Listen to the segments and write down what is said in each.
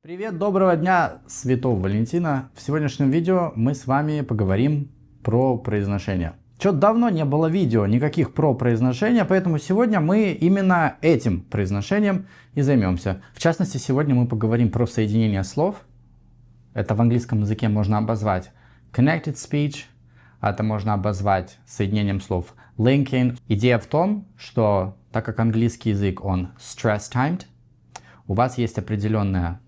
Привет, доброго дня, Святого Валентина. В сегодняшнем видео мы с вами поговорим про произношение. Что-то давно не было видео никаких про произношение, поэтому сегодня мы именно этим произношением и займемся. В частности, сегодня мы поговорим про соединение слов. Это в английском языке можно обозвать connected speech, это можно обозвать соединением слов linking. Идея в том, что так как английский язык, он stress-timed, у вас есть определенное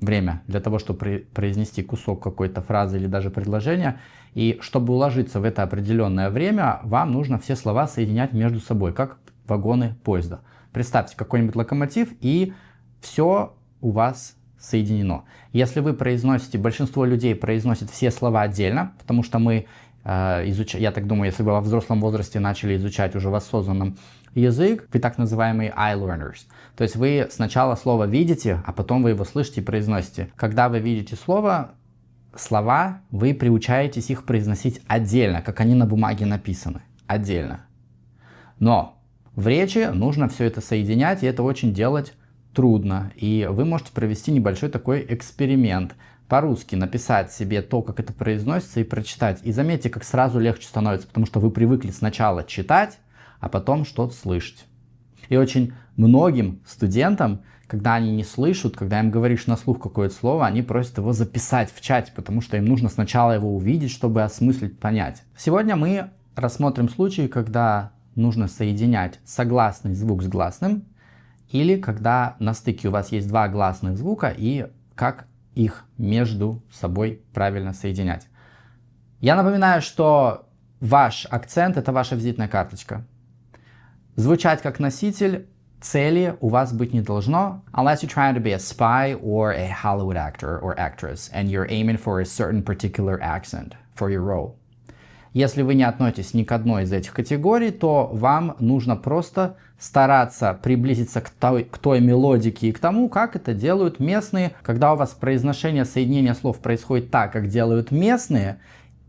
время для того, чтобы произнести кусок какой-то фразы или даже предложения. И чтобы уложиться в это определенное время, вам нужно все слова соединять между собой, как вагоны поезда. Представьте какой-нибудь локомотив, и все у вас соединено. Если вы произносите, большинство людей произносит все слова отдельно, потому что мы я так думаю, если вы во взрослом возрасте начали изучать уже в осознанном язык, вы так называемые eye-learners. То есть вы сначала слово видите, а потом вы его слышите и произносите. Когда вы видите слова, вы приучаетесь их произносить отдельно, как они на бумаге написаны. Отдельно. Но в речи нужно все это соединять, и это очень делать трудно. И вы можете провести небольшой такой эксперимент. По-русски написать себе то, как это произносится, и прочитать. И заметьте, как сразу легче становится, потому что вы привыкли сначала читать, а потом что-то слышать. И очень многим студентам, когда они не слышат, когда им говоришь на слух какое-то слово, они просят его записать в чате, потому что им нужно сначала его увидеть, чтобы осмыслить, понять. Сегодня мы рассмотрим случаи, когда нужно соединять согласный звук с гласным, или когда на стыке у вас есть два гласных звука, и как их между собой правильно соединять. Я напоминаю, что ваш акцент — это ваша визитная карточка. Звучать как носитель цели у вас быть не должно, unless you're trying to be a spy or a Hollywood actor or actress, and you're aiming for a certain particular accent for your role. Если вы не относитесь ни к одной из этих категорий, то вам нужно просто стараться приблизиться к той мелодике и к тому, как это делают местные. Когда у вас произношение соединения слов происходит так, как делают местные,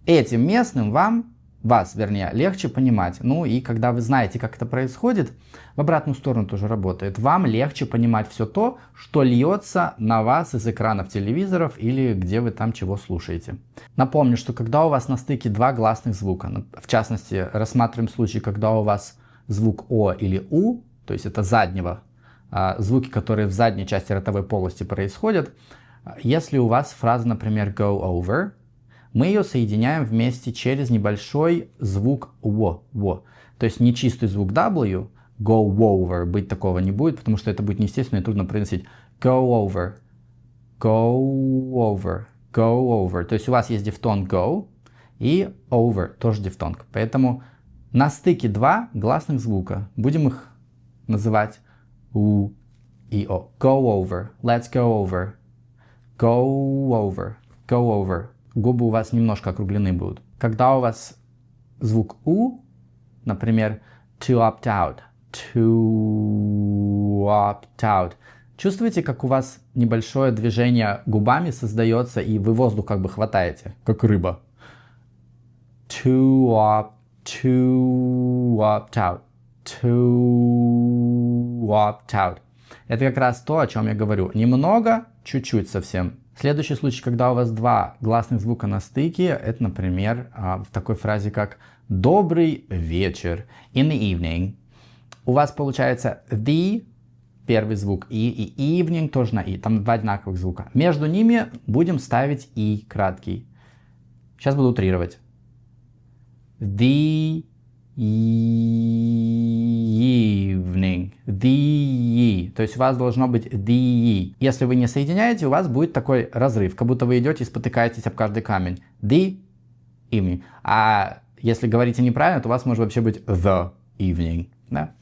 этим местным вас легче понимать. Ну и когда вы знаете, как это происходит, в обратную сторону тоже работает. Вам легче понимать все то, что льется на вас из экранов телевизоров или где вы там чего слушаете. Напомню, что когда у вас на стыке два гласных звука, в частности, рассматриваем случай, когда у вас звук О или У, то есть это заднего, звуки, которые в задней части ротовой полости происходят. Если у вас фраза, например, go over, мы ее соединяем вместе через небольшой звук W. То есть не чистый звук W, go over, быть такого не будет, потому что это будет неестественно и трудно произносить. Go over, go over, go over. То есть у вас есть дифтонг go и over, тоже дифтонг. Поэтому на стыке два гласных звука. Будем их называть U и O. Go over, let's go over, go over, go over. Губы у вас немножко округлены будут. Когда у вас звук У, например, to opt out, чувствуете, как у вас небольшое движение губами создается, и вы воздух как бы хватаете, как рыба. To opt out. Это как раз то, о чем я говорю. Немного, чуть-чуть совсем. Следующий случай, когда у вас два гласных звука на стыке, это, например, в такой фразе, как «добрый вечер», in the evening. У вас получается the, первый звук и evening тоже на и, там два одинаковых звука. Между ними будем ставить и краткий. Сейчас буду утрировать. The evening. То есть у вас должно быть the. Если вы не соединяете, у вас будет такой разрыв, как будто вы идете и спотыкаетесь об каждый камень. The evening. А если говорите неправильно, то у вас может вообще быть the evening. Да?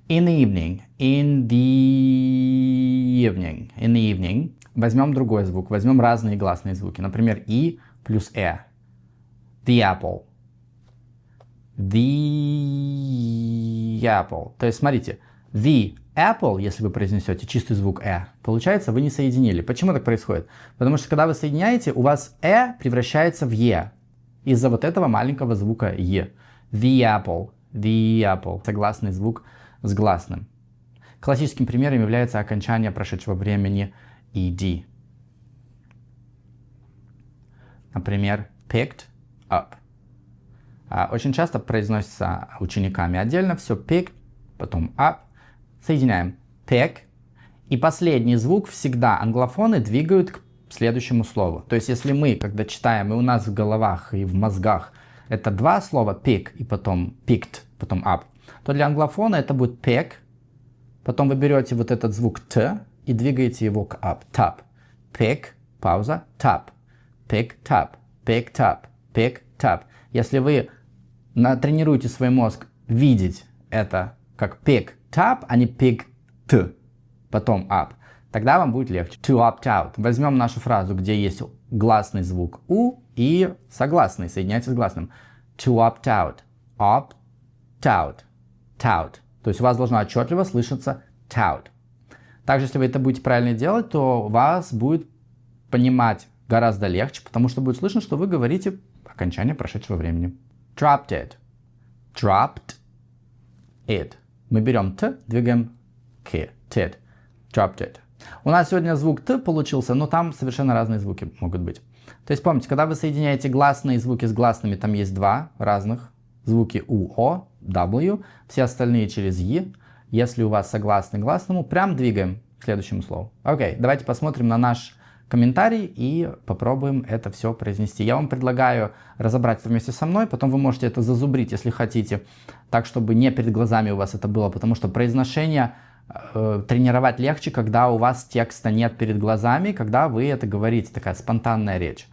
In the evening. In the evening. In the evening. Возьмем другой звук. Возьмем разные гласные звуки. Например, и плюс The apple. The apple. То есть, смотрите, the apple, если вы произнесете чистый звук получается, вы не соединили. Почему так происходит? Потому что, когда вы соединяете, у вас превращается в из-за вот этого маленького звука The apple. Согласный звук с гласным. Классическим примером является окончание прошедшего времени ed. Например, picked up. Очень часто произносится учениками отдельно все picked, потом up. Соединяем pick. И последний звук всегда англофоны двигают к следующему слову. То есть, если мы, когда читаем, и у нас в головах, и в мозгах это два слова pick, и потом picked, потом up, то для англофона это будет pick, потом вы берете вот этот звук t и двигаете его к up, tap. Pick, пауза, tap. Picked up, picked up, picked up. Если вы натренируете свой мозг видеть это как pick, tap, а не pick, t, потом up, тогда вам будет легче. To opt out. Возьмем нашу фразу, где есть гласный звук у и согласный, соединяется с гласным. To opt out. Opt out. Tout. То есть у вас должно отчетливо слышаться tout. Также, если вы это будете правильно делать, то вас будет понимать гораздо легче, потому что будет слышно, что вы говорите окончание прошедшего времени. Dropped it. Dropped it. Мы берем т, двигаем к. Tit. Dropped it. У нас сегодня звук т получился, но там совершенно разные звуки могут быть. То есть помните, когда вы соединяете гласные звуки с гласными, там есть два разных звуки у, о, w, все остальные через е. Если у вас согласный гласному, прям двигаем к следующему слову. Окей, давайте посмотрим на наш комментарий и попробуем это все произнести. Я вам предлагаю разобрать это вместе со мной, потом вы можете это зазубрить, если хотите, так, чтобы не перед глазами у вас это было, потому что произношение тренировать легче, когда у вас текста нет перед глазами, когда вы это говорите, такая спонтанная речь.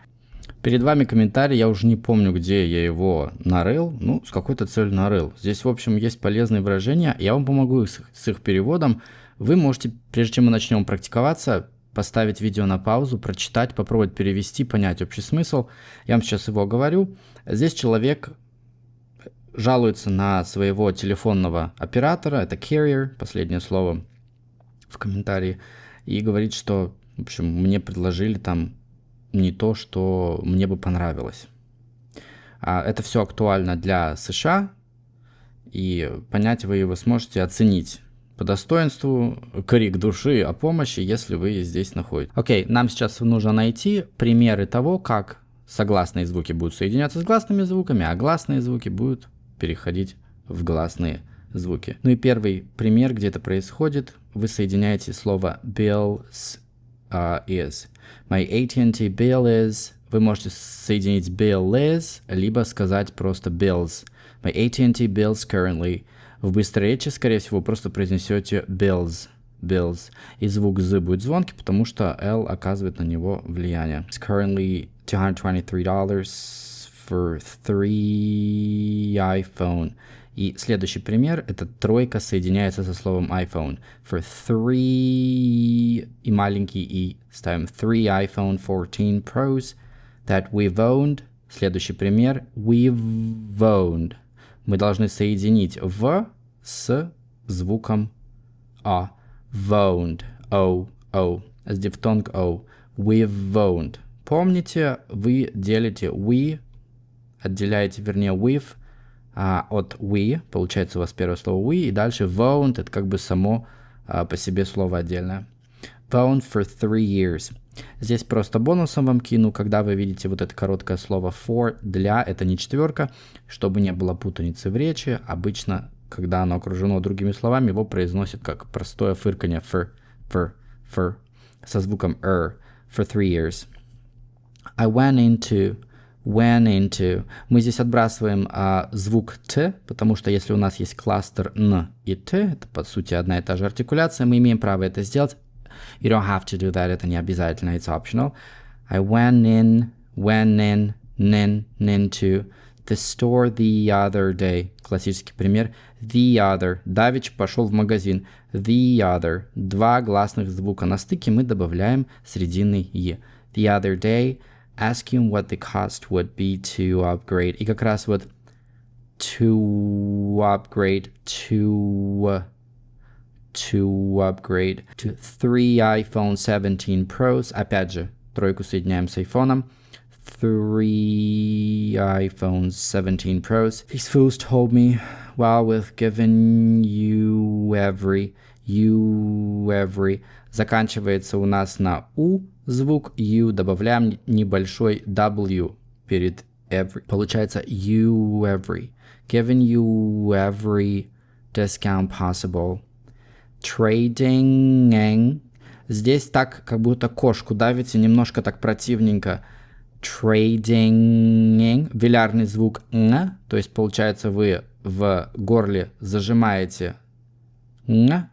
Перед вами комментарий, я уже не помню, где я его нарыл, ну, с какой-то целью нарыл. Здесь, в общем, есть полезные выражения, я вам помогу с их переводом. Вы можете, прежде чем мы начнем практиковаться, поставить видео на паузу, прочитать, попробовать перевести, понять общий смысл. Я вам сейчас его говорю. Здесь человек жалуется на своего телефонного оператора, это carrier, последнее слово в комментарии, и говорит, что, в общем, мне предложили там не то, что мне бы понравилось. Это все актуально для США, и понять вы его сможете, оценить по достоинству, крик души о помощи, если вы здесь находитесь. Окей, нам сейчас нужно найти примеры того, как согласные звуки будут соединяться с гласными звуками, а гласные звуки будут переходить в гласные звуки. Ну и первый пример, где это происходит, вы соединяете слово bill с is. My AT&T bill is. Вы можете соединить bill is, либо сказать просто bills. My AT&T bills currently. В быстрой речи, скорее всего, просто произнесете bills. Bills. И звук z будет звонкий, потому что L оказывает на него влияние. It's currently $223 for 3 iPhone. И следующий пример, это тройка соединяется со словом iPhone. For 3 и маленький и ставим 3 iPhone 14 Pros that we've owned. Следующий пример, we've owned. Мы должны соединить в с звуком а. Owned. O. O. С дифтонг O. We've owned. Помните, вы делите we, отделяете, вернее, with от we, получается у вас первое слово we, и дальше owned, это как бы само по себе слово отдельное. Owned for 3 years. Здесь просто бонусом вам кину, когда вы видите вот это короткое слово for, для, это не четверка, чтобы не было путаницы в речи. Обычно, когда оно окружено другими словами, его произносят как простое фырканье for, со звуком for 3 years. I went into. Мы здесь отбрасываем звук т, потому что если у нас есть кластер н и т, это по сути одна и та же артикуляция, мы имеем право это сделать. You don't have to do that, это не обязательно, it's optional. I went into the store the other day. Классический пример. The other. Давич пошел в магазин. The other. Два гласных звука на стыке мы добавляем срединный е. The other day. Ask him what the cost would be to upgrade. И как раз вот to upgrade to upgrade to 3 iPhone 17 Pros. Опять же, тройку соединяем с айфоном. 3 iPhone 17 Pros. These fools told me, well, we've given you every. Заканчивается у нас на у, звук U, добавляем небольшой W перед every. Получается you every. Giving you every discount possible. Trading. Здесь так, как будто кошку давите, немножко так противненько. Trading. Велярный звук н, то есть получается вы в горле зажимаете н,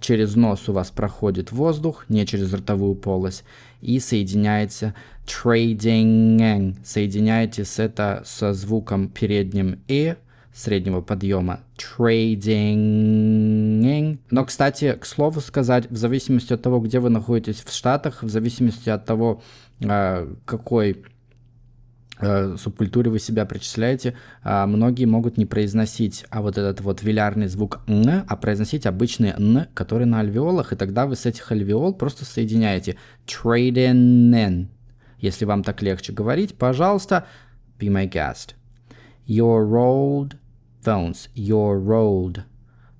через нос у вас проходит воздух, не через ротовую полость, и соединяете trading. Соединяете это со звуком передним и среднего подъема. Trading. Но, кстати, к слову сказать, в зависимости от того, где вы находитесь в Штатах, в зависимости от того, какой субкультуре вы себя причисляете, многие могут не произносить вот этот вот велярный звук «н», а произносить обычный «н», который на альвеолах, и тогда вы с этих альвеол просто соединяете trading. Если вам так легче говорить, пожалуйста, be my guest. Your rolled phones. Your rolled.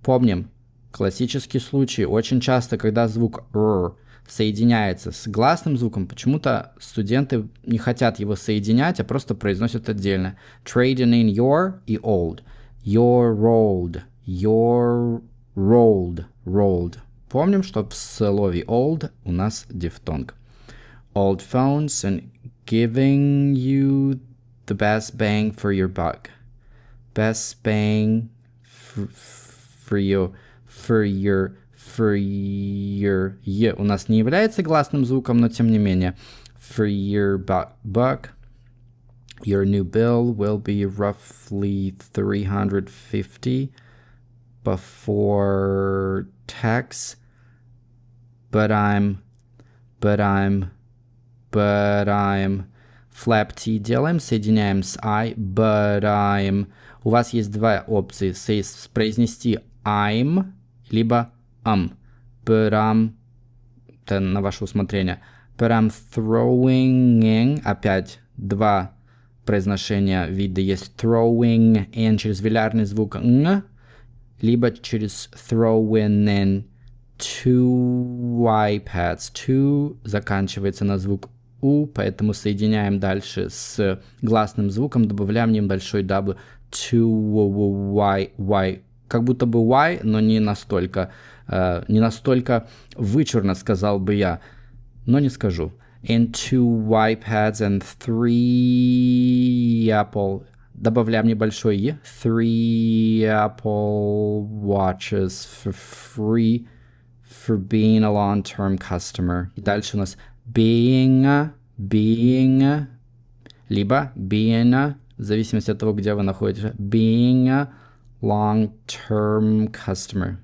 Помним, классический случай. Очень часто, когда звук «р» соединяется с гласным звуком, почему-то студенты не хотят его соединять, а просто произносят отдельно. Trading in your и old. Your rolled. Your rolled. Rolled. Помним, что в слове old у нас дифтонг. Old phones and giving you the best bang for your buck. Best bang for your «е» у нас не является гласным звуком, но тем не менее. For your buck, your new bill will be roughly $350 before tax, but I'm flap T делаем, соединяем с I, but I'm. У вас есть две опции, произнести I'm, либо but I'm, это на ваше усмотрение. But I'm throwing in, опять два произношения вида есть. Throwing in через велярный звук н, либо через throwing in two iPads. Two заканчивается на звук у, поэтому соединяем дальше с гласным звуком, добавляем небольшой W. Two y. Как будто бы Y, но не настолько вычурно, сказал бы я, но не скажу. And 2 iPads and 3 Apple. Добавляем небольшой E. 3 Apple Watches for free for being a long-term customer. И дальше у нас being, либо being, в зависимости от того, где вы находитесь, being long-term customer.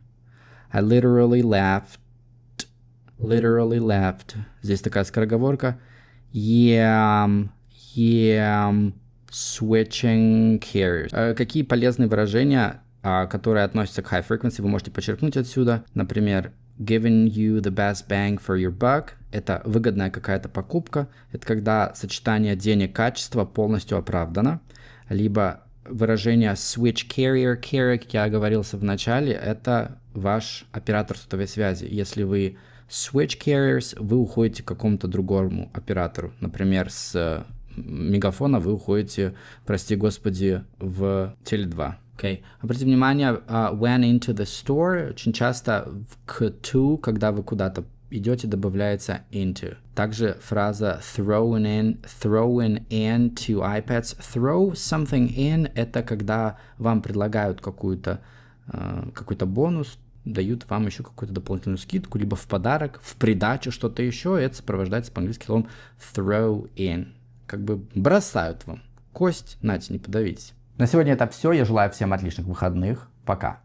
I literally laughed. Здесь такая скороговорка. Yeah, switching carriers. Какие полезные выражения, которые относятся к high frequency, вы можете почерпнуть отсюда. Например, giving you the best bang for your buck. Это выгодная какая-то покупка. Это когда сочетание денег-качества полностью оправдано. Либо выражение switch carrier. Carrier, как я оговорился в начале, это ваш оператор сотовой связи. Если вы switch carriers, вы уходите к какому-то другому оператору. Например, с мегафона вы уходите, прости господи, в Теле2. Okay. Обратите внимание, went into the store, очень часто к to, когда вы куда-то идете, добавляется into. Также фраза throwing in two iPads. Throw something in — это когда вам предлагают какой-то бонус, дают вам еще какую-то дополнительную скидку, либо в подарок, в придачу что-то еще. Это сопровождается по-английски словом throw in. Как бы бросают вам кость, нате, не подавитесь. На сегодня это все. Я желаю всем отличных выходных. Пока.